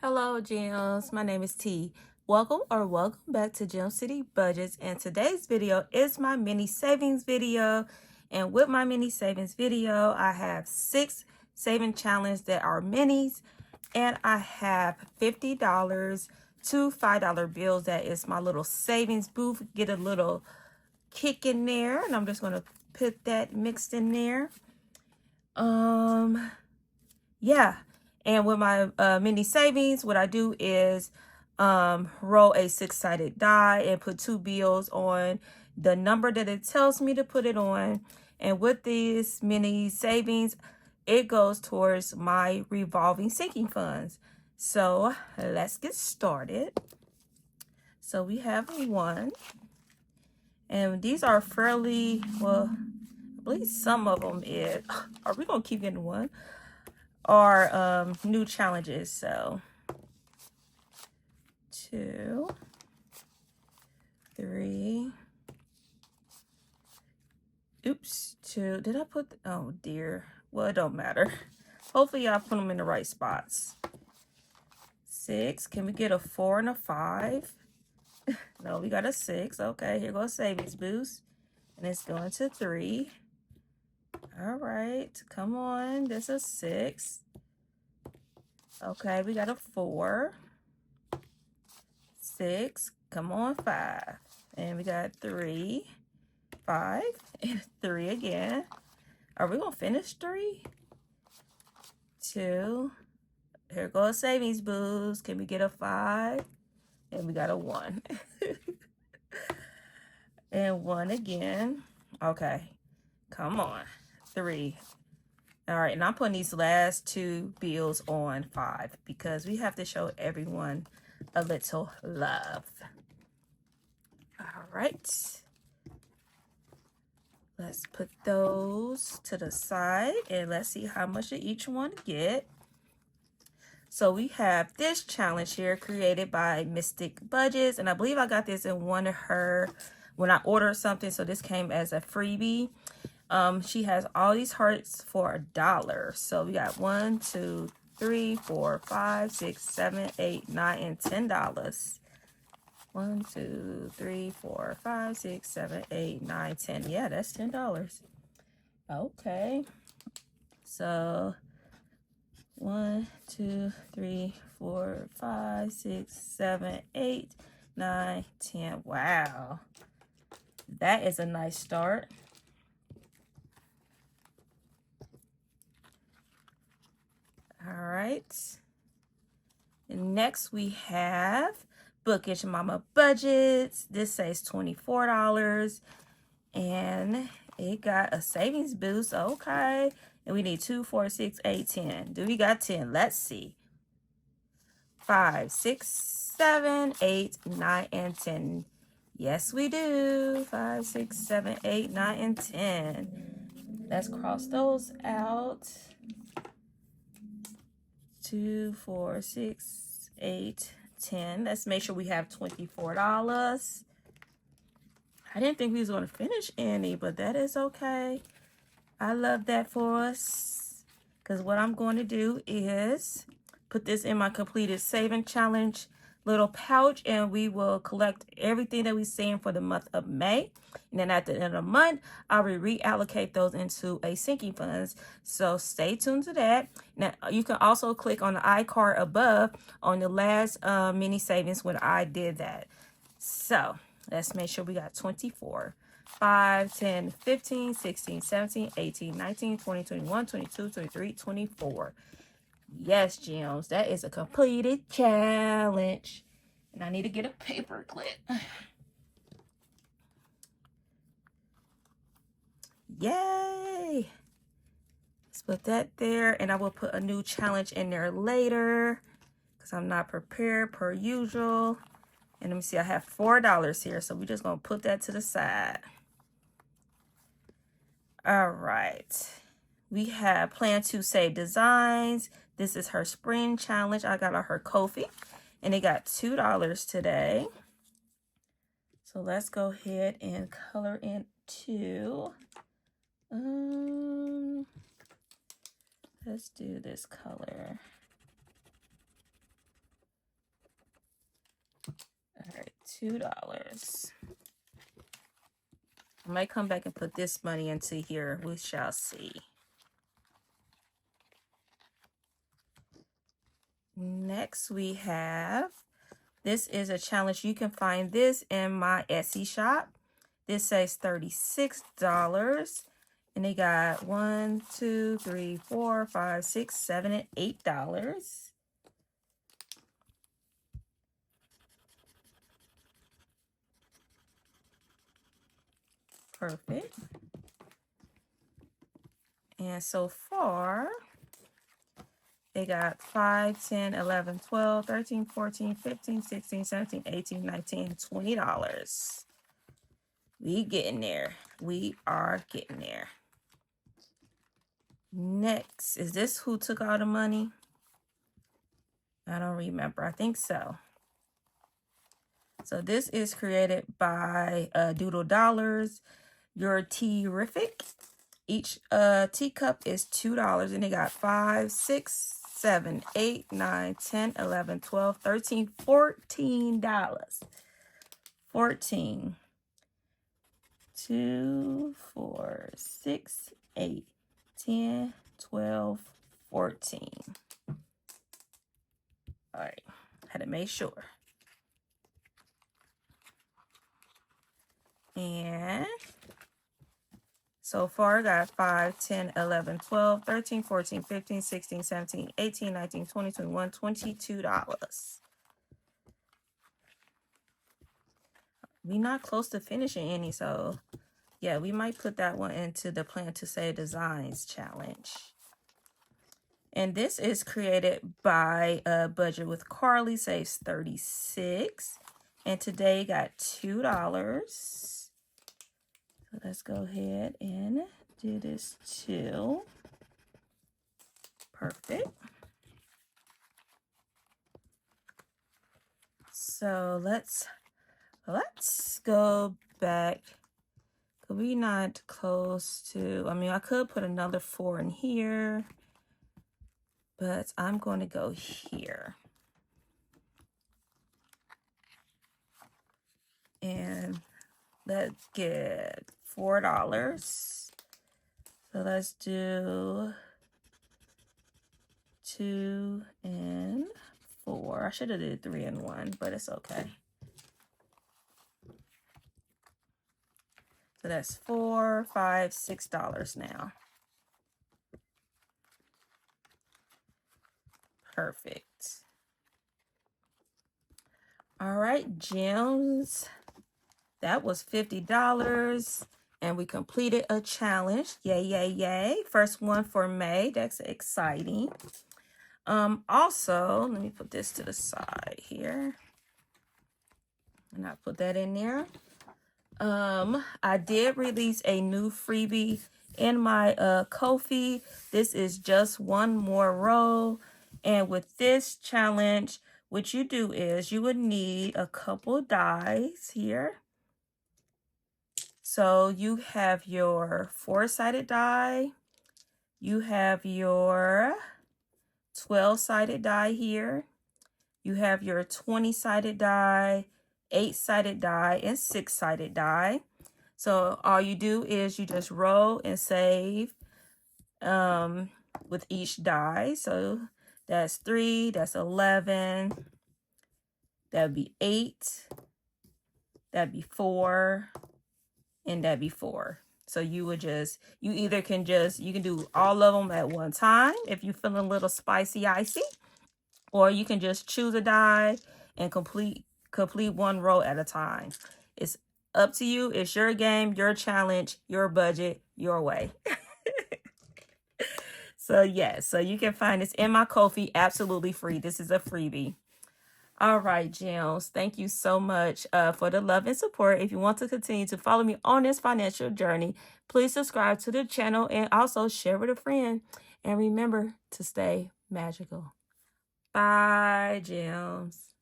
Hello, Gems. My name is T. Welcome back to Gem City Budgets. And today's video is my mini savings video. And with my mini savings video, I have 6 saving challenges that are minis. And I have $50 to $5 bills. That is my little savings booth. Get a little kick in there. And I'm just going to put that mixed in there. Yeah. And with my mini savings, what I do is roll a 6-sided die and put 2 bills on the number that it tells me to put it on. And with these mini savings, it goes towards my revolving sinking funds. So let's get started. So we have 1. And these are fairly, well, I believe some of them is, are we going to keep getting 1? Are new challenges. So 2, 3, oops, 2, did I put, oh dear, well, it don't matter. Hopefully y'all put them in the right spots. 6, can we get a 4 and a 5? No, we got a 6. Okay, here goes savings boost, and it's going to 3. All right, come on, there's a 6. Okay, we got a 4, 6, come on, 5, and we got 3, 5, and 3 again. Are we gonna finish 3? 2, here goes savings boost. Can we get a 5? And we got a 1. And 1 again. Okay, come on, 3. All right, and I'm putting these last 2 bills on 5 because we have to show everyone a little love. All right, let's put those to the side and let's see how much of each one get. So we have this challenge here created by Mystic Budgets, and I believe I got this in one of her when I ordered something, so this came as a freebie. She has all these hearts for $1. So we got 1, 2, 3, 4, 5, 6, 7, 8, 9, and $10. 1, 2, 3, 4, 5, 6, 7, 8, 9, 10. Yeah, that's $10. Okay. So 1, 2, 3, 4, 5, 6, 7, 8, 9, 10. Wow. That is a nice start. All right. And next we have Bookish Mama Budgets. This says $24. And it got a savings boost. Okay. And we need 2, 4, 6, 8, 10. Do we got 10? Let's see. 5, 6, 7, 8, 9, and 10. Yes, we do. 5, 6, 7, 8, 9, and 10. Let's cross those out. 2, 4, 6, 8, 10. Let's make sure we have $24. I didn't think we was going to finish any, but that is okay. I love that for us. Because what I'm going to do is put this in my completed saving challenge little pouch, and we will collect everything that we've seen for the month of May. And then at the end of the month, I will reallocate those into a sinking funds. So stay tuned to that. Now, you can also click on the iCard above on the last mini savings when I did that. So let's make sure we got 24. 5, 10, 15, 16, 17, 18, 19, 20, 21, 22, 23, 24. Yes, Gems, that is a completed challenge. And I need to get a paper clip. Yay! Let's put that there, and I will put a new challenge in there later because I'm not prepared per usual. And let me see, I have $4 here, so we're just going to put that to the side. All right. We have Plan to Save Designs. This is her spring challenge. I got her Kofi, and it got $2 today. So let's go ahead and color in 2. Let's do this color. $2. I might come back and put this money into here. We shall see. Next we have, this is a challenge. You can find this in my Etsy shop. This says $36. And they got 1, 2, 3, 4, 5, 6, 7, and $8. Perfect. And so far, they got 5, 10, 11, 12, 13, 14, 15, 16, 17, 18, 19, $20. We getting there. We are getting there. Next, is this who took all the money? I don't remember. I think so. So this is created by Doodle Dollars. Your Terrific. Each teacup is $2, and they got 5, 6, 7, 8, 9, 10, 11, 12, 13, $14. 14. 2, 4, 6, 8, 10, 12, 14. All right, had to make sure. And so far, got 5, 10, 11, 12, 13, 14, 15, 16, 17, 18, 19, 20, 21, $22. We're not close to finishing any, so yeah, we might put that one into the Plan to Save Designs challenge. And this is created by Budget with Carly, saves $36. And today got $2. So let's go ahead and do this too. Perfect. So let's go back. Could we not close to, I mean, I could put another 4 in here, but I'm going to go here. And let's get $4. So let's do 2 and 4. I should have did 3 and 1, but it's okay. So that's $4, $5, $6 now. Perfect. All right, gems. That was $50. And we completed a challenge. Yay, yay, yay. First one for May. That's exciting. Also, let me put this to the side here. And I put that in there. I did release a new freebie in my Kofi. This is just one more row. And with this challenge, what you do is you would need a couple dies here. So you have your 4-sided die. You have your 12-sided die here. You have your 20-sided die, 8-sided die, and 6-sided die. So all you do is you just roll and save with each die. So that's 3, that's 11, that'd be 8, that'd be 4, and that'd be 4. So you would just, you can do all of them at one time if you're feeling a little spicy icy, or you can just choose a die and complete one row at a time. It's up to you. It's your game, your challenge, your budget, your way. So yes, so you can find this in my Kofi, absolutely free. This is a freebie. All right, gems. Thank you so much for the love and support. If you want to continue to follow me on this financial journey, please subscribe to the channel and also share with a friend. And remember to stay magical. Bye, gems.